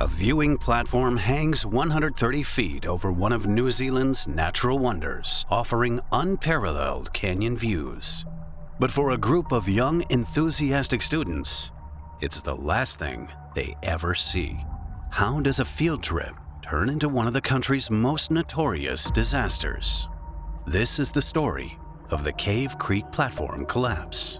A viewing platform hangs 130 feet over one of New Zealand's natural wonders, offering unparalleled canyon views. But for a group of young, enthusiastic students, it's the last thing they ever see. How does a field trip turn into one of the country's most notorious disasters? This is the story of the Cave Creek platform collapse.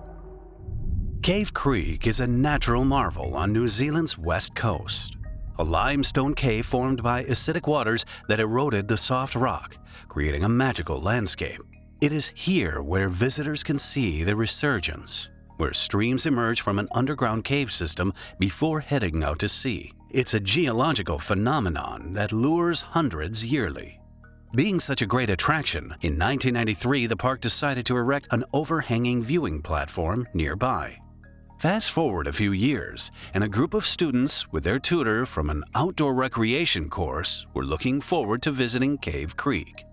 Cave Creek is a natural marvel on New Zealand's west coast. A limestone cave formed by acidic waters that eroded the soft rock, creating a magical landscape. It is here where visitors can see the resurgence, where streams emerge from an underground cave system before heading out to sea. It's a geological phenomenon that lures hundreds yearly. Being such a great attraction, in 1993 the park decided to erect an overhanging viewing platform nearby. Fast forward a few years, and a group of students with their tutor from an outdoor recreation course were looking forward to visiting Cave Creek.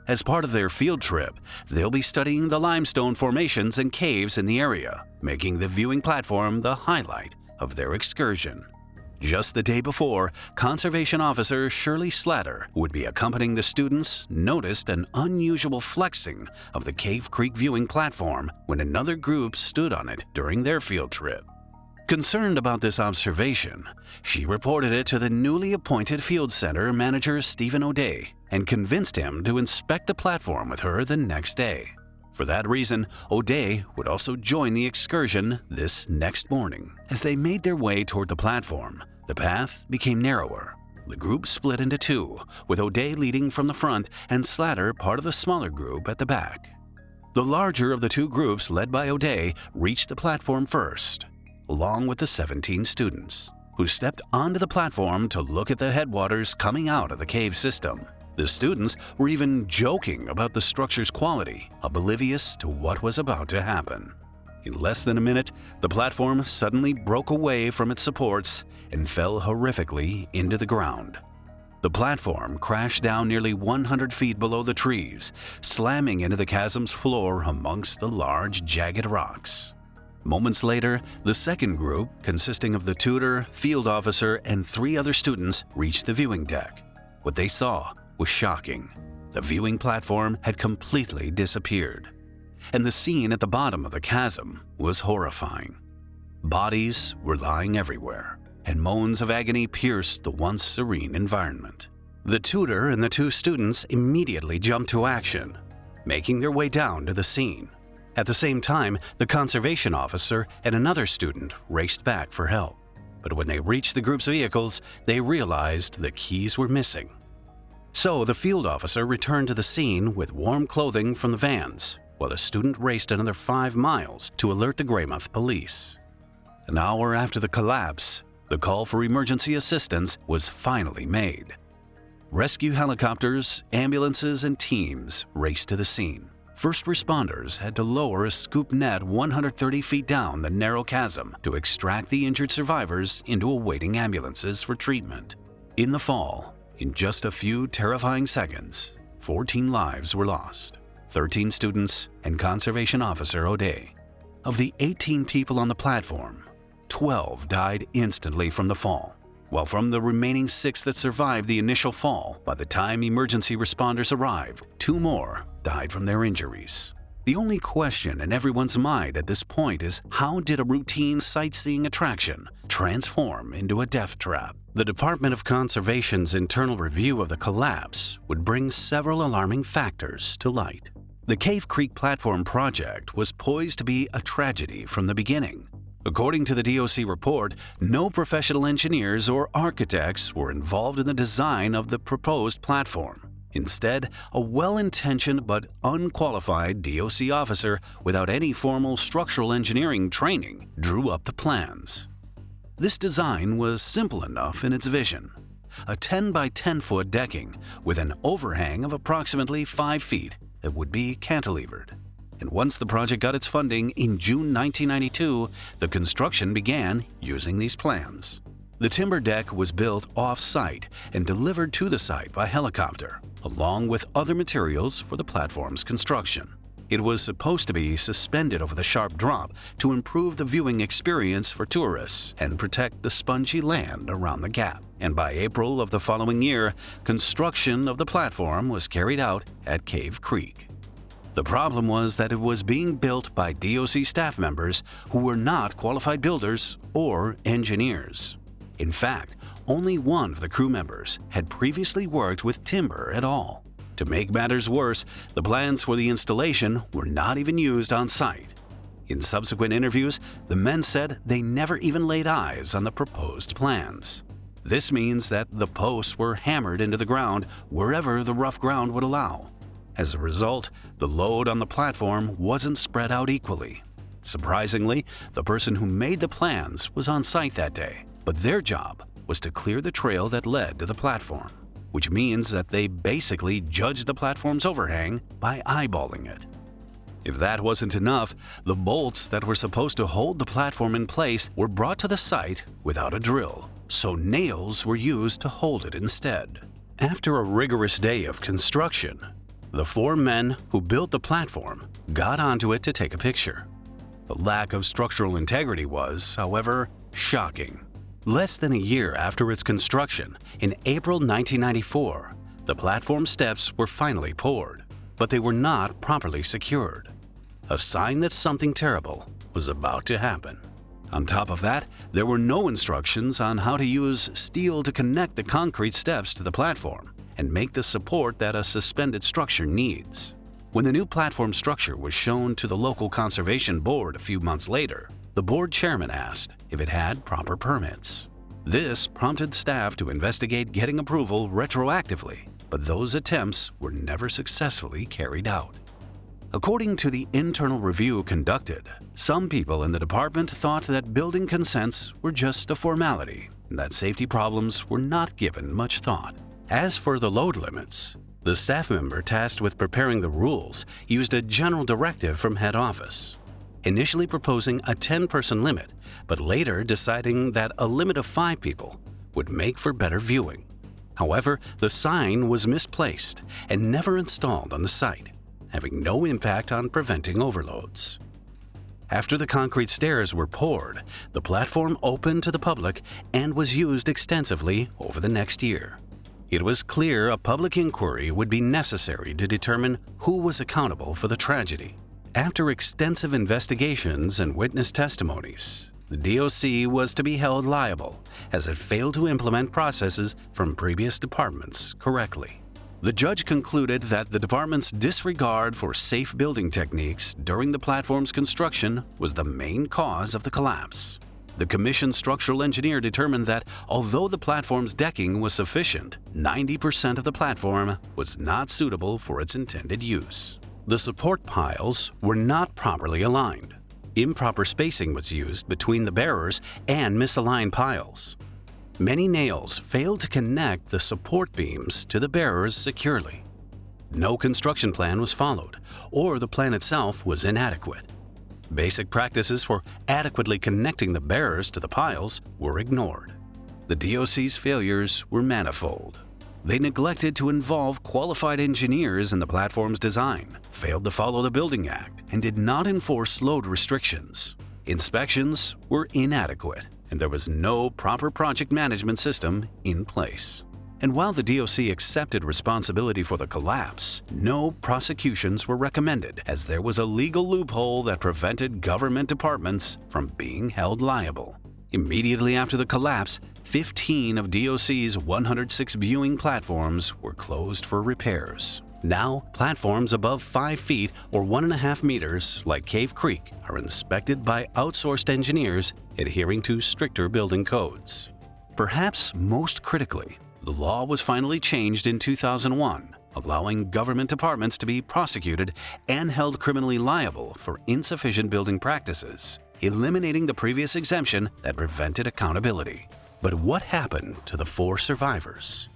As part of their field trip, they'll be studying the limestone formations and caves in the area, making the viewing platform the highlight of their excursion. Just the day before, Conservation Officer Shirley Slatter, who would be accompanying the students, noticed an unusual flexing of the Cave Creek viewing platform when another group stood on it during their field trip. Concerned about this observation, she reported it to the newly appointed Field Center manager Stephen O'Day and convinced him to inspect the platform with her the next day. For that reason, O'Day would also join the excursion this next morning. As they made their way toward the platform, the path became narrower. The group split into two, with O'Day leading from the front and Slatter part of the smaller group at the back. The larger of the two groups, led by O'Day, reached the platform first, along with the 17 students, who stepped onto the platform to look at the headwaters coming out of the cave system. The students were even joking about the structure's quality, oblivious to what was about to happen. In less than a minute, the platform suddenly broke away from its supports and fell horrifically into the ground. The platform crashed down nearly 100 feet below the trees, slamming into the chasm's floor amongst the large, jagged rocks. Moments later, the second group, consisting of the tutor, field officer, and 3 other students, reached the viewing deck. What they saw was shocking. The viewing platform had completely disappeared, and the scene at the bottom of the chasm was horrifying. Bodies were lying everywhere, and moans of agony pierced the once serene environment. The tutor and the 2 students immediately jumped to action, making their way down to the scene. At the same time, the conservation officer and another student raced back for help. But when they reached the group's vehicles, they realized the keys were missing. So the field officer returned to the scene with warm clothing from the vans, while the student raced another 5 miles to alert the Greymouth police. An hour after the collapse, the call for emergency assistance was finally made. Rescue helicopters, ambulances, and teams raced to the scene. First responders had to lower a scoop net 130 feet down the narrow chasm to extract the injured survivors into awaiting ambulances for treatment. In the fall, in just a few terrifying seconds, 14 lives were lost, 13 students and Conservation Officer O'Day. Of the 18 people on the platform, 12 died instantly from the fall, while from the remaining 6 that survived the initial fall, by the time emergency responders arrived, 2 more died from their injuries. The only question in everyone's mind at this point is, how did a routine sightseeing attraction transform into a death trap? The Department of Conservation's internal review of the collapse would bring several alarming factors to light. The Cave Creek Platform project was poised to be a tragedy from the beginning. According to the DOC report, no professional engineers or architects were involved in the design of the proposed platform. Instead, a well-intentioned but unqualified DOC officer without any formal structural engineering training drew up the plans. This design was simple enough in its vision: a 10 by 10 foot decking with an overhang of approximately 5 feet that would be cantilevered. And once the project got its funding in June 1992, the construction began using these plans. The timber deck was built off-site and delivered to the site by helicopter, along with other materials for the platform's construction. It was supposed to be suspended over the sharp drop to improve the viewing experience for tourists and protect the spongy land around the gap. and by April of the following year, construction of the platform was carried out at Cave Creek. The problem was that it was being built by DOC staff members who were not qualified builders or engineers. In fact, only one of the crew members had previously worked with timber at all. To make matters worse, the plans for the installation were not even used on site. In subsequent interviews, the men said they never even laid eyes on the proposed plans. This means that the posts were hammered into the ground wherever the rough ground would allow. As a result, the load on the platform wasn't spread out equally. Surprisingly, the person who made the plans was on site that day, but their job was to clear the trail that led to the platform, which means that they basically judged the platform's overhang by eyeballing it. If that wasn't enough, the bolts that were supposed to hold the platform in place were brought to the site without a drill, so nails were used to hold it instead. After a rigorous day of construction, the 4 men who built the platform got onto it to take a picture. The lack of structural integrity was, however, shocking. Less than a year after its construction, in April 1994, the platform steps were finally poured, but they were not properly secured. A sign that something terrible was about to happen. On top of that, there were no instructions on how to use steel to connect the concrete steps to the platform and make the support that a suspended structure needs. When the new platform structure was shown to the local conservation board a few months later, the board chairman asked if it had proper permits. This prompted staff to investigate getting approval retroactively, but those attempts were never successfully carried out. According to the internal review conducted, some people in the department thought that building consents were just a formality, and that safety problems were not given much thought. As for the load limits, the staff member tasked with preparing the rules used a general directive from head office, initially proposing a 10-person limit, but later deciding that a limit of 5 people would make for better viewing. However, the sign was misplaced and never installed on the site, having no impact on preventing overloads. After the concrete stairs were poured, the platform opened to the public and was used extensively over the next year. It was clear a public inquiry would be necessary to determine who was accountable for the tragedy. After extensive investigations and witness testimonies, the DOC was to be held liable as it failed to implement processes from previous departments correctly. The judge concluded that the department's disregard for safe building techniques during the platform's construction was the main cause of the collapse. The commissioned structural engineer determined that although the platform's decking was sufficient, 90% of the platform was not suitable for its intended use. The support piles were not properly aligned. Improper spacing was used between the bearers and misaligned piles. Many nails failed to connect the support beams to the bearers securely. No construction plan was followed, or the plan itself was inadequate. Basic practices for adequately connecting the bearers to the piles were ignored. The DOC's failures were manifold. They neglected to involve qualified engineers in the platform's design, failed to follow the Building Act, and did not enforce load restrictions. Inspections were inadequate, and there was no proper project management system in place. And while the DOC accepted responsibility for the collapse, no prosecutions were recommended, as there was a legal loophole that prevented government departments from being held liable. Immediately after the collapse, 15 of DOC's 106 viewing platforms were closed for repairs. Now, platforms above 5 feet or 1.5 meters, like Cave Creek, are inspected by outsourced engineers adhering to stricter building codes. Perhaps most critically, the law was finally changed in 2001, allowing government departments to be prosecuted and held criminally liable for insufficient building practices, eliminating the previous exemption that prevented accountability. But what happened to the 4 survivors?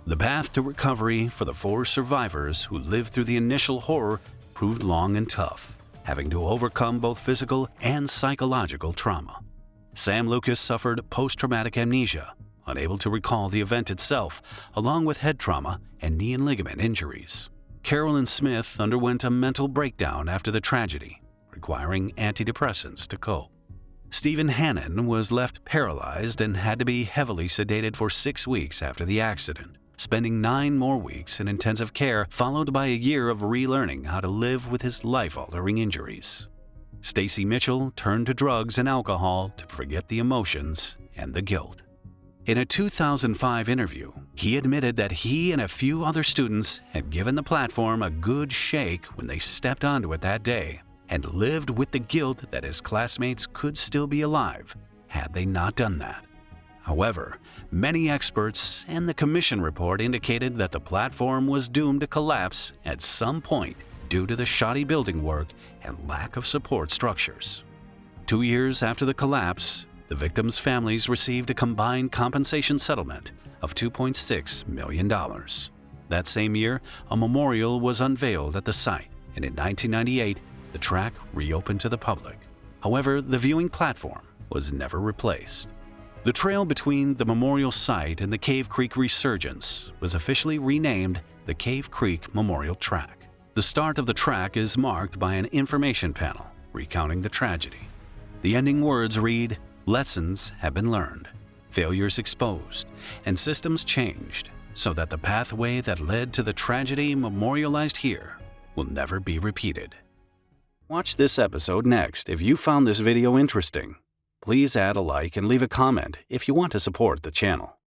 The path to recovery for the 4 survivors who lived through the initial horror proved long and tough, having to overcome both physical and psychological trauma. Sam Lucas suffered post-traumatic amnesia, unable to recall the event itself, along with head trauma and knee and ligament injuries. Carolyn Smith underwent a mental breakdown after the tragedy, requiring antidepressants to cope. Stephen Hannon was left paralyzed and had to be heavily sedated for 6 weeks after the accident, spending 9 more weeks in intensive care, followed by a year of relearning how to live with his life-altering injuries. Stacy Mitchell turned to drugs and alcohol to forget the emotions and the guilt. In a 2005 interview, he admitted that he and a few other students had given the platform a good shake when they stepped onto it that day, and lived with the guilt that his classmates could still be alive had they not done that. However, many experts and the commission report indicated that the platform was doomed to collapse at some point due to the shoddy building work and lack of support structures. 2 years after the collapse, the victims' families received a combined compensation settlement of $2.6 million. That same year, a memorial was unveiled at the site, and in 1998, the track reopened to the public. However, the viewing platform was never replaced. The trail between the memorial site and the Cave Creek Resurgence was officially renamed the Cave Creek Memorial Track. The start of the track is marked by an information panel recounting the tragedy. The ending words read, "Lessons have been learned, failures exposed, and systems changed so that the pathway that led to the tragedy memorialized here will never be repeated." Watch this episode next if you found this video interesting. Please add a like and leave a comment if you want to support the channel.